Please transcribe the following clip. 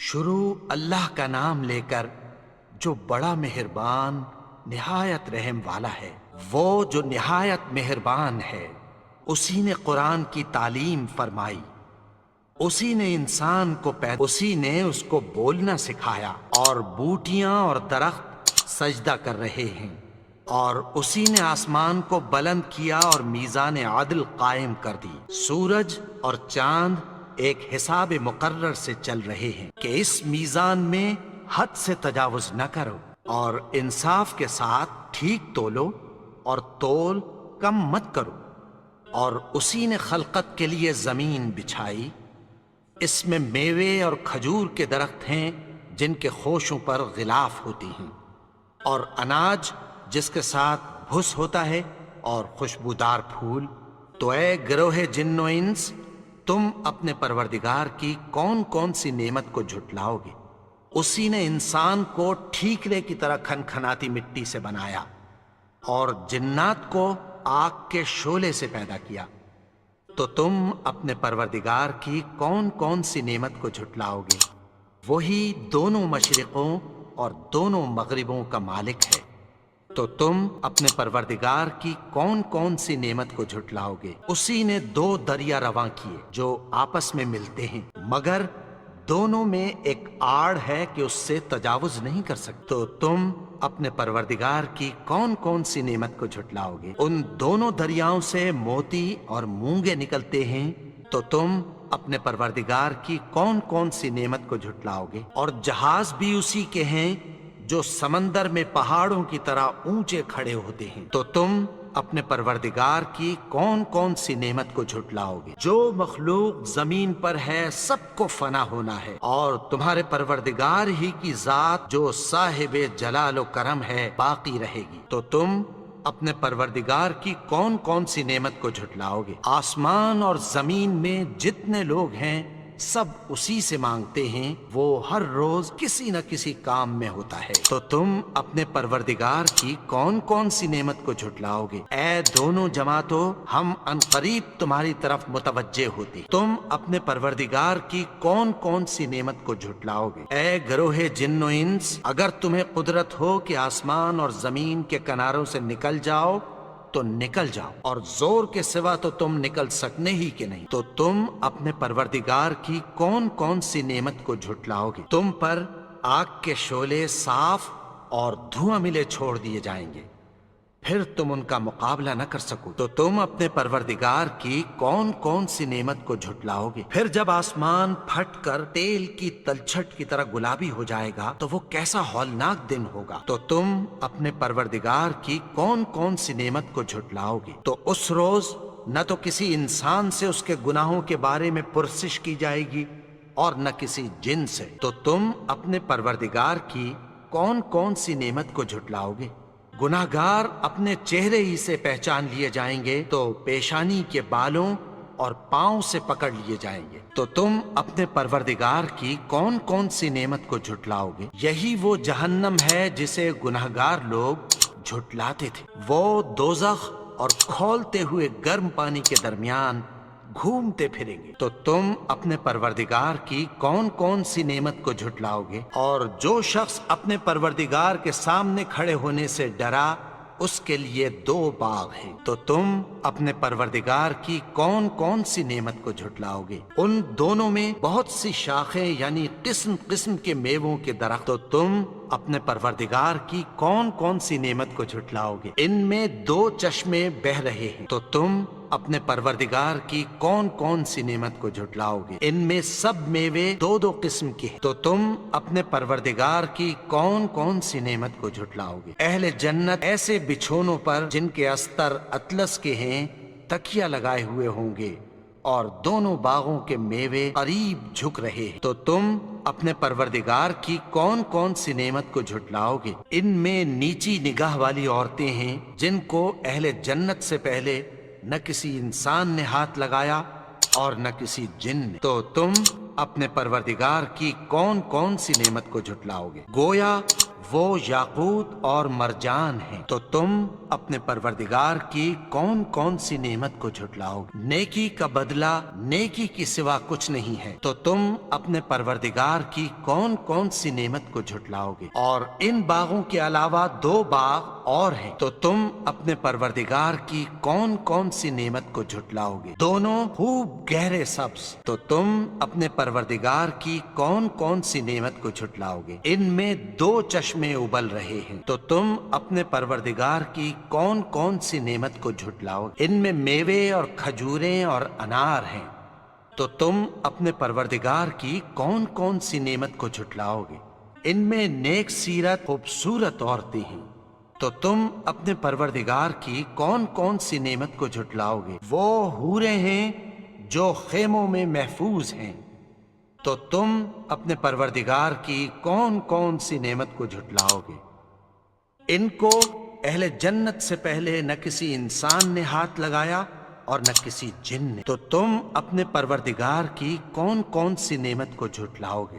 شروع اللہ کا نام لے کر جو بڑا مہربان نہایت رحم والا ہے۔ وہ جو نہایت مہربان ہے، اسی نے قرآن کی تعلیم فرمائی، اسی نے انسان کو اسی نے اس کو بولنا سکھایا، اور بوٹیاں اور درخت سجدہ کر رہے ہیں، اور اسی نے آسمان کو بلند کیا اور میزان عدل قائم کر دی۔ سورج اور چاند ایک حساب مقرر سے چل رہے ہیں کہ اس میزان میں حد سے تجاوز نہ کرو، اور انصاف کے ساتھ ٹھیک تولو اور تول کم مت کرو۔ اور اسی نے خلقت کے لیے زمین بچھائی، اس میں میوے اور کھجور کے درخت ہیں جن کے خوشوں پر غلاف ہوتی ہیں، اور اناج جس کے ساتھ بھس ہوتا ہے، اور خوشبودار پھول۔ تو اے گروہ جن و انس، تم اپنے پروردگار کی کون کون سی نعمت کو جھٹلاؤ گے؟ اسی نے انسان کو ٹھیکرے کی طرح کھنکھناتی مٹی سے بنایا، اور جنات کو آگ کے شعلے سے پیدا کیا۔ تو تم اپنے پروردگار کی کون کون سی نعمت کو جھٹلاؤ گے؟ وہی دونوں مشرقوں اور دونوں مغربوں کا مالک ہے۔ تو تم اپنے پروردگار کی کون کون سی نعمت کو جھٹلاؤ گے؟ اسی نے دو دریا رواں کیے جو آپس میں ملتے ہیں، مگر دونوں میں ایک آڑ ہے کہ اس سے تجاوز نہیں کر سکتے۔ تو تم اپنے پروردگار کی کون کون سی نعمت کو جھٹلاؤ گے؟ ان دونوں دریاؤں سے موتی اور مونگے نکلتے ہیں، تو تم اپنے پروردگار کی کون کون سی نعمت کو جھٹلاؤ گے؟ اور جہاز بھی اسی کے ہیں جو سمندر میں پہاڑوں کی طرح اونچے کھڑے ہوتے ہیں۔ تو تم اپنے پروردگار کی کون کون سی نعمت کو جھٹلاؤ گے؟ جو مخلوق زمین پر ہے سب کو فنا ہونا ہے، اور تمہارے پروردگار ہی کی ذات جو صاحب جلال و کرم ہے باقی رہے گی۔ تو تم اپنے پروردگار کی کون کون سی نعمت کو جھٹلاؤ گے؟ آسمان اور زمین میں جتنے لوگ ہیں سب اسی سے مانگتے ہیں، وہ ہر روز کسی نہ کسی کام میں ہوتا ہے۔ تو تم اپنے پروردگار کی کون کون سی نعمت کو جھٹلاؤ گے؟ اے دونوں جماعتوں، ہم عنقریب تمہاری طرف متوجہ ہوتے۔ تم اپنے پروردگار کی کون کون سی نعمت کو جھٹلاؤ گے؟ اے گروہ جن و انس، اگر تمہیں قدرت ہو کہ آسمان اور زمین کے کناروں سے نکل جاؤ تو نکل جاؤ، اور زور کے سوا تو تم نکل سکنے ہی کہ نہیں۔ تو تم اپنے پروردگار کی کون کون سی نعمت کو جھٹلاؤ گے؟ تم پر آگ کے شعلے صاف اور دھواں ملے چھوڑ دیے جائیں گے، پھر تم ان کا مقابلہ نہ کر سکو۔ تو تم اپنے پروردگار کی کون کون سی نعمت کو جھٹلاؤ گے؟ پھر جب آسمان پھٹ کر تیل کی تلچھٹ کی طرح گلابی ہو جائے گا تو وہ کیسا ہولناک دن ہوگا۔ تو تم اپنے پروردگار کی کون کون سی نعمت کو جھٹلاؤ گے؟ تو اس روز نہ تو کسی انسان سے اس کے گناہوں کے بارے میں پرسش کی جائے گی، اور نہ کسی جن سے۔ تو تم اپنے پروردگار کی کون کون سی نعمت کو جھٹلاؤ گے؟ گناہگار اپنے چہرے ہی سے پہچان لیے جائیں گے، تو پیشانی کے بالوں اور پاؤں سے پکڑ لیے جائیں گے۔ تو تم اپنے پروردگار کی کون کون سی نعمت کو جھٹلاؤ گے؟ یہی وہ جہنم ہے جسے گناہگار لوگ جھٹلاتے تھے۔ وہ دوزخ اور کھولتے ہوئے گرم پانی کے درمیان گھومتے پھریں گے۔ تو تم اپنے پروردگار کی کون کون سی نعمت کو جھٹلاؤ گے؟ اور جو شخص اپنے پروردگار کے سامنے کھڑے ہونے سے ڈرا، اس کے لیے دو باغ ہیں۔ تو تم اپنے پروردگار کی کون کون سی نعمت کو جھٹلاؤ گے؟ ان دونوں میں بہت سی شاخیں یعنی قسم قسم کے میووں کے درخت۔ تو تم اپنے پروردگار کی کون کون سی نعمت کو جھٹلاؤ گے؟ ان میں دو چشمے بہہ رہے ہیں۔ تو تم اپنے پروردگار کی کون کون سی نعمت کو جھٹلاؤ گے؟ ان میں سب میوے دو دو قسم کے ہیں۔ تو تم اپنے پروردگار کی کون کون سی نعمت کو جھٹلاؤ گے؟ اہل جنت ایسے بچھونوں پر جن کے استر اطلس کے ہیں تکیہ لگائے ہوئے ہوں گے، اور دونوں باغوں کے میوے قریب جھک رہے ہیں۔ تو تم اپنے پروردگار کی کون کون سی نعمت کو جھٹلاؤ گے؟ ان میں نیچی نگاہ والی عورتیں ہیں جن کو اہل جنت سے پہلے نہ کسی انسان نے ہاتھ لگایا اور نہ کسی جن نے۔ تو تم اپنے پروردگار کی کون کون سی نعمت کو جھٹلاؤ گے؟ گویا وہ یاقوت اور مرجان ہیں، تو تم اپنے پروردگار کی کون کون سی نعمت کو جھٹلاؤ گے؟ نیکی کا بدلہ نیکی کی سوا کچھ نہیں ہے، تو تم اپنے پروردگار کی کون کون سی نعمت کو جھٹلاؤ گے؟ اور ان باغوں کے علاوہ 2 باغ اور ہیں، تو تم اپنے پروردگار کی کون کون سی نعمت کو جھٹلاؤ گے؟ دونوں خوب گہرے سبز، تو تم اپنے پروردگار کی کون کون سی نعمت کو جھٹلاؤ گے؟ ان میں 2 چشمے ابل رہے ہیں، تو تم اپنے پروردگار کی کون کون سی نعمت کو جھٹلاؤ گے؟ ان میں میوے اور کھجوریں اور انار ہیں، تو تم اپنے پروردگار کی کون کون سی نعمت کو جھٹلاؤ گے؟ ان میں نیک سیرت خوبصورت عورتیں ہیں، تو تم اپنے پروردگار کی کون کون سی نعمت کو جھٹلاؤ گے؟ وہ حوریں ہیں جو خیموں میں محفوظ ہیں، تو تم اپنے پروردگار کی کون کون سی نعمت کو جھٹلاؤ گے؟ ان کو اہل جنت سے پہلے نہ کسی انسان نے ہاتھ لگایا اور نہ کسی جن نے، تو تم اپنے پروردگار کی کون کون سی نعمت کو جھٹلاؤ گے؟